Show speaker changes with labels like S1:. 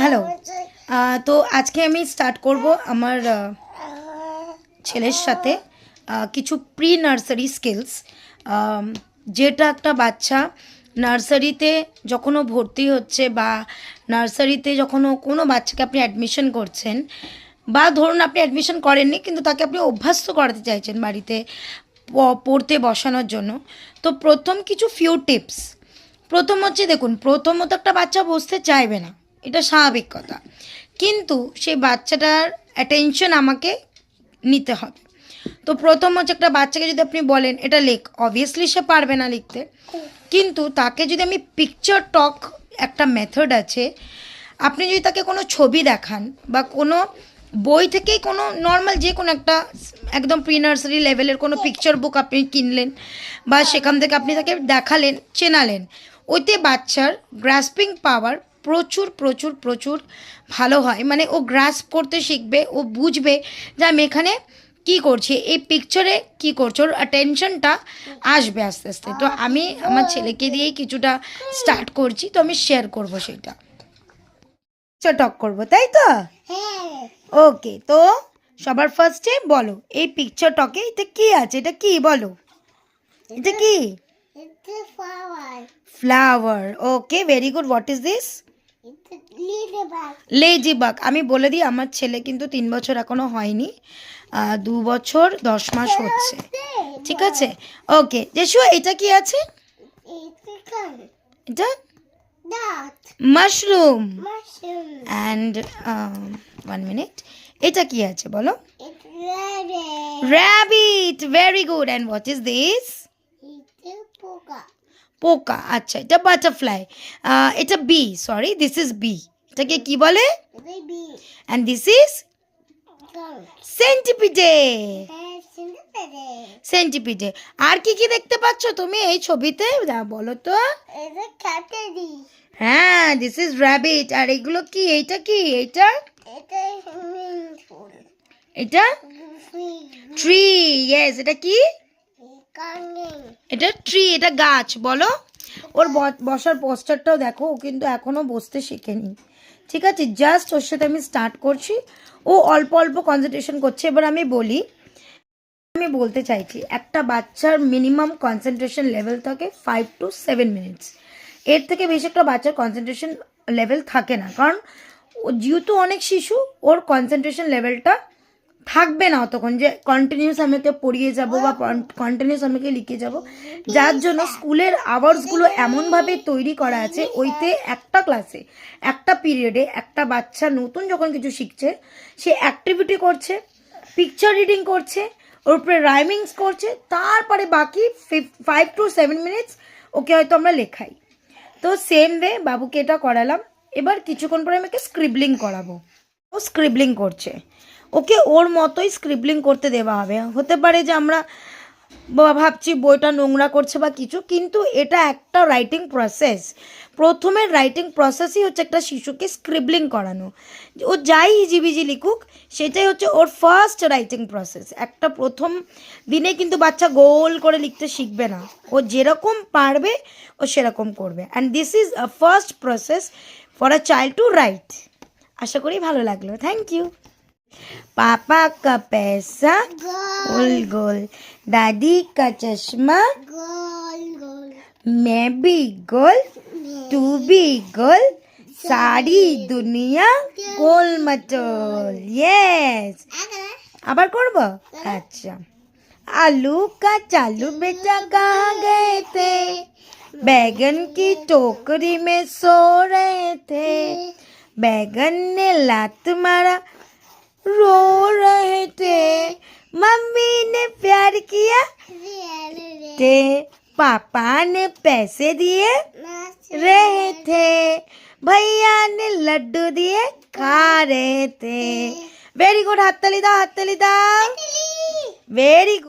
S1: Hello. তো আজকে আমি স্টার্ট করব আমার ছেলের সাথে কিছু প্রি নার্সারি স্কিলস, যেটা একটা বাচ্চা নার্সারিতে যখনও ভর্তি হচ্ছে বা নার্সারিতে যখনও কোনো বাচ্চাকে আপনি অ্যাডমিশন করছেন, বা ধরুন আপনি অ্যাডমিশন করেননি কিন্তু তাকে আপনি অভ্যস্ত করাতে চাইছেন বাড়িতে পড়তে বসানোর জন্য। তো প্রথম কিছু ফিউ টিপস। প্রথম হচ্ছে, দেখুন, প্রথমত একটা বাচ্চা বসতে চাইবে না, এটা স্বাভাবিক কথা, কিন্তু সেই বাচ্চাটার অ্যাটেনশন আমাকে নিতে হবে। তো প্রথম হচ্ছে, একটা বাচ্চাকে যদি আপনি বলেন এটা লেখ, অবভিয়াসলি সে পারবে না লিখতে, কিন্তু তাকে যদি আমি পিকচার টক, একটা মেথড আছে, আপনি যদি তাকে কোনো ছবি দেখান বা কোনো বই থেকেই কোনো নর্মাল যে কোনো একটা একদম প্রি নার্সারি লেভেলের কোনো পিকচার বুক আপনি কিনলেন বা সেখান থেকে আপনি তাকে দেখালেন, চেনালেন, ওইতে বাচ্চার গ্রাস্পিং পাওয়ার প্রচুর প্রচুর প্রচুর ভালো হয়। মানে ও গ্রাস্প করতে শিখবে, ও বুঝবে যে আমি এখানে কী করছি, এই পিকচারে কী করছে, ওর অ্যাটেনশনটা আসবে আস্তে আস্তে। তো আমি আমার ছেলেকে দিয়েই কিছুটা স্টার্ট করছি, তো আমি শেয়ার করবো সেটা, টক করবো, তাই তো? ওকে, তো সবার ফার্স্টে বলো এই পিকচার টকে এটা কি আছে, এটা কি বলো, এটা কি? Flower. Okay, very good. What is this? Lazy bug. আমি বলে দিই, আমার ছেলে কিন্তু 3 বছর এখনো হয়নি, 2 বছর 10 মাস হচ্ছে, ঠিক আছে? ওকে যেশু, এটা কি আছে? এটা মাশরুম। অ্যান্ড 1 মিনিট, এটা কি আছে বলো? Rabbit. Very good. And what is this? পোকা। আচ্ছা, এটা বাটারফ্লাই। এটা bee, sorry, this is bee. এটাকে কি বলে? And this is centipede. Centipede. আর কি কি দেখতে পাচ্ছ তুমি এই ছবিতে, বলো তো? হ্যাঁ, দিস ইজ র্যাবিট। আর এগুলো কি, এইটা কি? এইটা এটা ট্রি। ইয়েস, এটা কি? এটা ট্রি, এটা গাছ। বলো। ওর বসার পোস্টারটাও দেখো, ও কিন্তু এখনো বসতে শেখেনি, ঠিক আছে? জাস্ট ওর সাথে আমি স্টার্ট করছি, ও অল্প অল্প কনসেন্ট্রেশন করছে। এবার আমি বলতে চাইছি, একটা বাচ্চার মিনিমাম কনসেন্ট্রেশন লেভেল থাকে 5 to 7 মিনিটস। এর থেকে বেশি একটা বাচ্চার কনসেন্ট্রেশন লেভেল থাকে না, কারণ যেহেতু অনেক শিশু, ওর কনসেন্ট্রেশন লেভেলটা থাকবে না অতক্ষণ যে কন্টিনিউস আমাকে পড়িয়ে যাব বা কন্টিনিউস আমাকে লিখে যাব। যার জন্য স্কুলের আওয়ার্সগুলো এমনভাবে তৈরি করা আছে, ওইতে একটা ক্লাসে, একটা পিরিয়ডে একটা বাচ্চা নতুন যখন কিছু শিখছে, সে অ্যাক্টিভিটি করছে, পিকচার রিডিং করছে, ওর উপরে রাইমিংস করছে, তারপরে বাকি 5 to 7 মিনিটস ওকে হয়তো আমরা লেখাই। তো সেম ওয়ে বাবুকে এটা করালাম। এবার কিছুক্ষণ পরে আমাকে স্ক্রিবলিং করাবো। ও স্ক্রিবলিং করছে, ওকে ওর মতোই স্ক্রিবলিং করতে দেওয়া হবে। হতে পারে যে আমরা ভাবছি বইটা নোংরা করছে বা কিছু, কিন্তু এটা একটা রাইটিং প্রসেস। প্রথমে রাইটিং প্রসেসই হচ্ছে একটা শিশুকে স্ক্রিবলিং করানো। ও যাই হিজিবিজি লিখুক, সেটাই হচ্ছে ওর ফার্স্ট রাইটিং প্রসেস। একটা প্রথম দিনে কিন্তু বাচ্চা গোল করে লিখতে শিখবে না, ও যেরকম পারবে ও সেরকম করবে। And this is a first process for a child to write. আশা করি ভালো লাগলো। Thank you. पापा का पैसा गोल गोल, दादी का चश्मा गोल गोल, मैं भी गोल, तू भी गोल, सारी दुनिया गोल मटोल। यस, আবার করব। अच्छा, आलू का चालू बेटा कहाँ गए थे, बैगन की टोकरी में सो रहे थे, बैगन ने लात मारा, रो रहे थे, मम्मी ने प्यार किया थे, पापा ने पैसे दिए रहे थे, भैया ने लड्डू दिए खा रहे थे। Very good. हाथ ताली दाओ, हाथ ताली दाओ। Very good.